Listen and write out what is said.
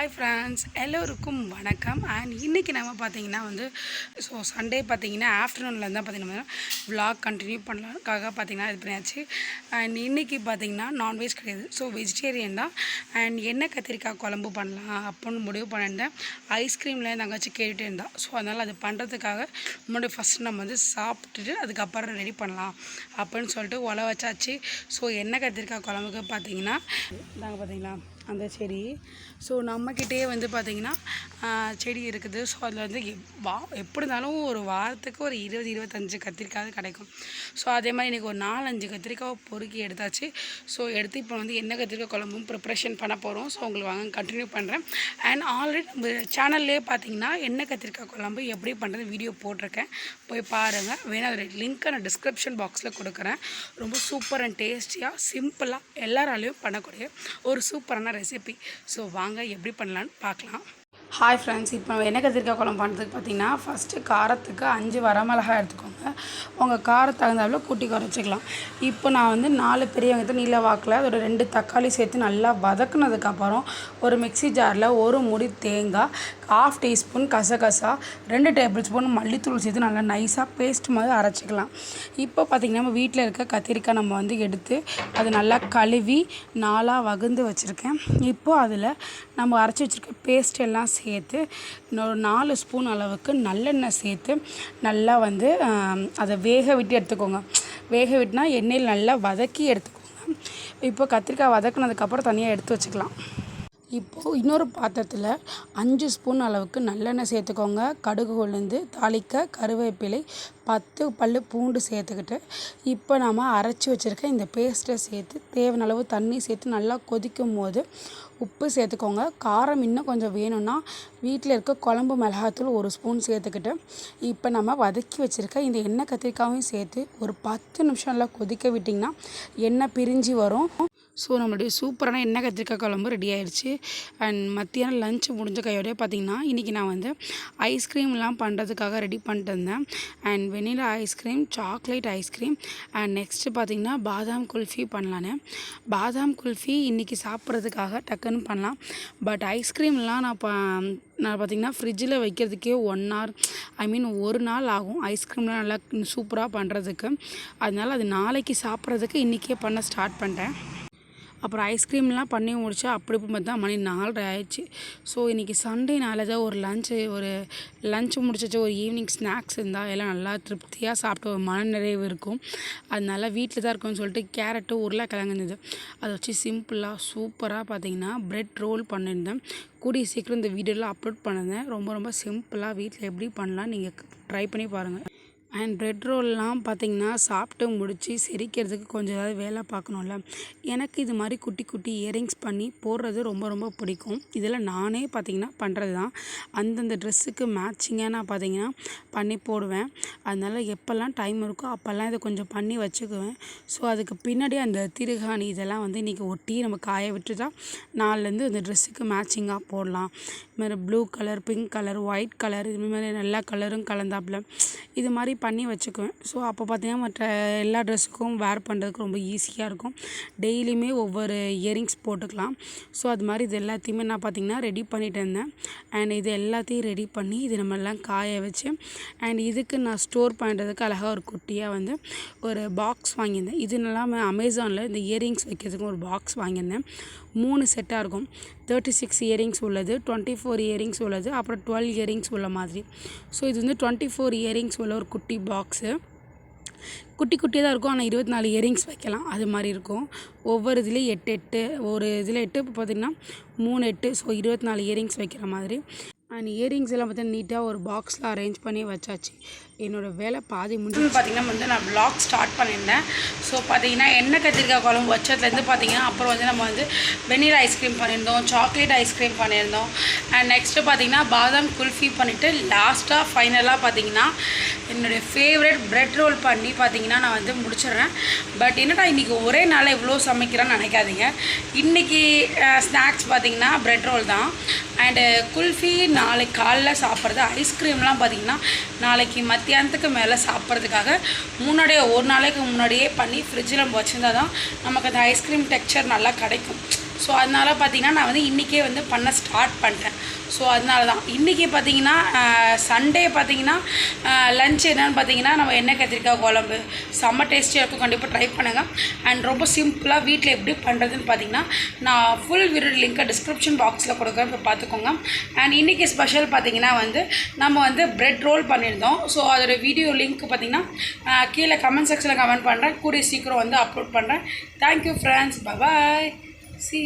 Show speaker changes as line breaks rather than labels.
Hi friends, எல்லோருக்கும் வணக்கம். And இன்றைக்கி நம்ம பார்த்திங்கன்னா சண்டே பார்த்திங்கன்னா ஆஃப்டர்நூனில் தான் பார்த்திங்கன்னா விலாக் கண்டினியூ பண்ணலாக்காக பார்த்திங்கன்னா இது பண்ணியாச்சு. அண்ட் இன்றைக்கி பார்த்திங்கன்னா நான்வெஜ் கிடையாது, வெஜிடேரியன் தான். அண்ட் எண்ணெய் கத்திரிக்காய் குழம்பு பண்ணலாம் அப்படின்னு முடிவு பண்ணியிருந்தேன். ஐஸ்கிரீமில் தங்கச்சி கேட்டுகிட்டே இருந்தா. அதனால் அது பண்ணுறதுக்காக முன்னாடி ஃபஸ்ட்டு நம்ம சாப்பிட்டுட்டு அதுக்கப்புறம் ரெடி பண்ணலாம் அப்படின்னு சொல்லிட்டு உல வச்சாச்சு. எண்ணெய் கத்திரிக்காய் குழம்புக்கு பார்த்திங்கன்னா நாங்கள் பார்த்திங்களா அந்த செடி நம்மக்கிட்டே பார்த்திங்கன்னா செடி இருக்குது. அதில் எப்படி இருந்தாலும் ஒரு வாரத்துக்கு ஒரு 20-25 கத்திரிக்காய் கிடைக்கும். அதே மாதிரி இன்றைக்கி ஒரு 4-5 கத்திரிக்காய் பொறுக்கி எடுத்தாச்சு. எடுத்து இப்போ எண்ணெய் கத்திரிக்காய் குழம்பும் ப்ரிப்ரேஷன் பண்ண போகிறோம். உங்களுக்கு வாங்க கண்டினியூ பண்ணுறேன். அண்ட் ஆல்ரெடி நம்ம சேனல்லே பார்த்திங்கன்னா எண்ணெய் கத்திரிக்காய் குழம்பு எப்படி பண்ணுறது வீடியோ போட்டிருக்கேன், போய் பாருங்கள். வேணால் அதோட லிங்க்கை நான் டிஸ்கிரிப்ஷன் பாக்ஸில் கொடுக்குறேன். ரொம்ப சூப்பர் அண்ட் டேஸ்டியாக சிம்பிளாக எல்லாராலையும் பண்ணக்கூடிய ஒரு சூப்பரான ரெசிபி. வாங்க எப்படி பண்ணலான்னு பார்க்கலாம். ஹாய் ஃப்ரெண்ட்ஸ், இப்போ எண்ணெய் கத்திரிக்காய் குழம்பு பண்ணுறதுக்கு பார்த்திங்கன்னா ஃபஸ்ட்டு காரத்துக்கு 5 வரமிளகாய் எடுத்துக்கோங்க. உங்கள் காரத்துக்கு தகுந்தாப்புல கூட்டி குறைச்சிக்கலாம். இப்போ நான் 4 பெரிய வெங்காயத்தை நீல வாக்கில் அதோட 2 தக்காளி சேர்த்து நல்லா வதக்குனதுக்கப்புறம் ஒரு மிக்ஸி ஜாரில் 1 முடி தேங்காய், 1/2 டீஸ்பூன் கசகசா, 2 டேபிள் ஸ்பூன் மல்லித்தூள் சேர்த்து நல்லா நைஸாக பேஸ்ட் மாதிரி அரைச்சிக்கலாம். இப்போ பார்த்திங்கன்னா நம்ம வீட்டில் இருக்க கத்திரிக்காய் நம்ம எடுத்து அது நல்லா கழுவி 4ஆக வகுந்து வச்சுருக்கேன். இப்போது அதில் நம்ம அரைச்சி வச்சுருக்க பேஸ்ட் எல்லாம் சேர்த்து இன்னொரு 4 ஸ்பூன் அளவுக்கு நல்லெண்ணெய் சேர்த்து நல்லா அதை வேக விட்டு எடுத்துக்கோங்க. வேக விட்டுனா எண்ணெயில் நல்லா வதக்கி எடுத்துக்கோங்க. இப்போ கத்திரிக்காய் வதக்குனதுக்கப்புறம் தனியாக எடுத்து வச்சுக்கலாம். இப்போது இன்னொரு பாத்திரத்தில் 5 ஸ்பூன் அளவுக்கு நல்லெண்ணெய் சேர்த்துக்கோங்க. கடுகு உளுந்து தாளிக்க கருவேப்பிலை, 10 பல் பூண்டு சேர்த்துக்கிட்டு இப்போ நாம் அரைச்சி வச்சுருக்க இந்த பேஸ்ட்டை சேர்த்து தேவையான அளவு தண்ணி சேர்த்து நல்லா கொதிக்கும் போது உப்பு சேர்த்துக்கோங்க. காரம் இன்னும் கொஞ்சம் வேணும்னா வீட்டில் இருக்க குழம்பு மிளகாத்தூள் 1 ஸ்பூன் சேர்த்துக்கிட்டு இப்போ நம்ம வதக்கி வச்சுருக்க இந்த எண்ணெய் கத்திரிக்காயும் சேர்த்து ஒரு 10 நிமிஷம் நல்லா கொதிக்க விட்டிங்கன்னா எண்ணெய் பிரிஞ்சு வரும். நம்மளுடைய சூப்பரான எண்ணெய் கத்திரிக்காய் குழம்பு ரெடி ஆயிடுச்சு. அண்ட் மத்தியானம் லஞ்ச் முடிஞ்ச கையோடய பார்த்திங்கன்னா இன்றைக்கி நான் ஐஸ்கிரீம்லாம் பண்ணுறதுக்காக ரெடி பண்ணிட்டு இருந்தேன். And vanilla ice cream, chocolate ice cream, and next பார்த்திங்கன்னா பாதாம் குல்ஃபி பண்ணலான்னு. பாதாம் குல்ஃபி இன்றைக்கி சாப்பிட்றதுக்காக டக்குன்னு பண்ணலாம். பட் ஐஸ்கிரீம்லாம் நான் பார்த்திங்கன்னா ஃப்ரிட்ஜில் வைக்கிறதுக்கே 1 hour, ஒரு நாள் ஆகும் ஐஸ்கிரீம்லாம் நல்லா சூப்பராக பண்ணுறதுக்கு. அதனால் அது நாளைக்கு சாப்பிட்றதுக்கு இன்றைக்கே பண்ண ஸ்டார்ட் பண்ணிட்டேன். அப்புறம் ஐஸ்கிரீம்லாம் பண்ணி முடித்தா அப்படி பார்த்தா மணி 4:30 ஆயிடுச்சு. இன்றைக்கி சண்டேனால தான் ஒரு லஞ்சு முடிச்சிச்சு. ஒரு ஈவினிங் ஸ்நாக்ஸ் இருந்தால் எல்லாம் நல்லா திருப்தியாக சாப்பிட்டு ஒரு மன நிறைவு இருக்கும். அதனால் வீட்டில் தான் இருக்கும்னு சொல்லிட்டு கேரட்டு உருளைக்கிழங்கு இருந்தது, அதை வச்சு சிம்பிளாக சூப்பராக பார்த்திங்கன்னா ப்ரெட் ரோல் பண்ணியிருந்தேன். கூடிய சீக்கிரம் இந்த வீடியோலாம் அப்லோட் பண்ணியிருந்தேன். ரொம்ப சிம்பிளாக வீட்டில் எப்படி பண்ணலாம் நீங்கள் ட்ரை பண்ணி பாருங்கள். அண்ட் ப்ரெட் ரோல்லாம் பார்த்திங்கன்னா சாப்பிட்டு முடித்து செரிக்கிறதுக்கு கொஞ்சம் ஏதாவது வேலை பார்க்கணும்ல. எனக்கு இது மாதிரி குட்டி குட்டி இயரிங்ஸ் பண்ணி போடுறது ரொம்ப பிடிக்கும். இதில் நானே பார்த்திங்கன்னா பண்ணுறது தான். அந்தந்த ட்ரெஸ்ஸுக்கு மேட்சிங்காக நான் பார்த்திங்கன்னா பண்ணி போடுவேன். அதனால் எப்போல்லாம் டைம் இருக்கோ அப்போல்லாம் இதை கொஞ்சம் பண்ணி வச்சுக்குவேன். அதுக்கு பின்னாடி அந்த திருகாணி இதெல்லாம் இன்றைக்கி ஒட்டி நம்ம காய விட்டு தான் நாள்லேருந்து அந்த ட்ரெஸ்ஸுக்கு மேட்சிங்காக போடலாம். இதுமாதிரி blue colour, pink colour, white colour, இதுமாதிரி எல்லா கலரும் கலந்தாப்புல இது மாதிரி பண்ணி வச்சுக்குவேன். அப்போ பார்த்திங்கன்னா மற்ற எல்லா ட்ரெஸ்ஸுக்கும் வேர் பண்ணுறதுக்கு ரொம்ப ஈஸியாக இருக்கும். டெய்லியுமே ஒவ்வொரு இயரிங்ஸ் போட்டுக்கலாம். அது மாதிரி இது எல்லாத்தையுமே நான் பார்த்திங்கன்னா ரெடி பண்ணிட்டு இருந்தேன். அண்ட் இது எல்லாத்தையும் ரெடி பண்ணி இது நம்ம எல்லாம் காய வச்சு அண்ட் இதுக்கு நான் ஸ்டோர் பண்ணுறதுக்கு அழகாக ஒரு குட்டியாக ஒரு பாக்ஸ் வாங்கியிருந்தேன். இது நல்லா அமேசானில் இந்த இயரிங்ஸ் வைக்கிறதுக்கு ஒரு பாக்ஸ் வாங்கியிருந்தேன். 3 செட்டாக இருக்கும். 36 இயரிங்ஸ் உள்ளது, 24 இயரிங்ஸ் உள்ளது, அப்புறம் 12 இயரிங்ஸ் உள்ள மாதிரி. இது 24 இயரிங்ஸ் உள்ள ஒரு குட்டி பாக்ஸு. குட்டியாக தான் இருக்கும், ஆனால் 24 இயரிங்ஸ் வைக்கலாம் அது மாதிரி இருக்கும். ஒவ்வொரு இதுலேயும் 8 ஒரு இதில் 8, இப்போ பார்த்திங்கன்னா 3 8, 24 இயரிங்ஸ் வைக்கிற மாதிரி. அண்ட் இயரிங்ஸ் எல்லாம் பார்த்தீங்கன்னா நீட்டாக ஒரு பாக்ஸில் அரேஞ்ச் பண்ணி வச்சாச்சு. என்னோடய வேலை பாதி முடிஞ்சு பார்த்திங்கன்னா நான் வ்ளாக் ஸ்டார்ட் பண்ணியிருந்தேன். பார்த்திங்கன்னா எண்ணெய் கத்திரிக்காய் குழம்பு வச்சதுலேருந்து பார்த்திங்கன்னா அப்புறம் நம்ம வெனிலா ஐஸ்கிரீம் பண்ணியிருந்தோம், சாக்லேட் ஐஸ்கிரீம் பண்ணியிருந்தோம். அண்ட் நெக்ஸ்ட்டு பார்த்திங்கன்னா பாதாம் குல்ஃபி பண்ணிவிட்டு லாஸ்ட்டாக ஃபைனலாக பார்த்திங்கன்னா என்னுடைய ஃபேவரட் ப்ரெட் ரோல் பண்ணி பார்த்திங்கன்னா நான் முடிச்சிடுறேன். பட் என்னடா இன்றைக்கி ஒரே நாளில் இவ்வளோ சமைக்கிறேன்னு நினைக்காதீங்க. இன்றைக்கி ஸ்நாக்ஸ் பார்த்திங்கன்னா ப்ரெட் ரோல் தான். அண்டு குல்ஃபி நாளைக்கு காலைல சாப்பிட்றது. ஐஸ்கிரீம்லாம் பார்த்திங்கன்னா நாளைக்கு மத்தியானத்துக்கு மேலே சாப்பிட்றதுக்காக ஒரு நாளைக்கு முன்னாடியே பண்ணி ஃப்ரிட்ஜில் நம்ம வச்சுருந்தா தான் நமக்கு அந்த ஐஸ்கிரீம் டெக்ஸ்சர் நல்லா கிடைக்கும். ஸோ அதனால் பார்த்திங்கன்னா நான் வந்து இன்றைக்கே வந்து பண்ண ஸ்டார்ட் பண்ணிட்டேன். ஸோ அதனால தான் இன்றைக்கி பார்த்திங்கன்னா சண்டே பார்த்திங்கன்னா லன்ச் என்னென்னு பார்த்திங்கன்னா நம்ம எண்ணெய் கத்திரிக்காய் குழம்பு செம்ம டேஸ்டியாக இருக்கும். கண்டிப்பாக ட்ரை பண்ணுங்கள். அண்ட் ரொம்ப சிம்பிளாக வீட்டில் எப்படி பண்ணுறதுன்னு பார்த்திங்கன்னா நான் ஃபுல் வீடியோ லிங்க்கை டிஸ்கிரிப்ஷன் பாக்ஸில் கொடுக்குறேன், இப்போ பார்த்துக்கோங்க. அண்ட் இன்றைக்கி ஸ்பெஷல் பார்த்திங்கன்னா வந்து நம்ம வந்து பிரெட் ரோல் பண்ணியிருந்தோம். ஸோ அதோடய வீடியோ லிங்க் பார்த்திங்கன்னா கீழே கமெண்ட் செக்ஷனில் கமெண்ட் பண்ணுறேன். கூடிய சீக்கிரம் வந்து அப்லோட் பண்ணுறேன். Thank you friends, bye, see you.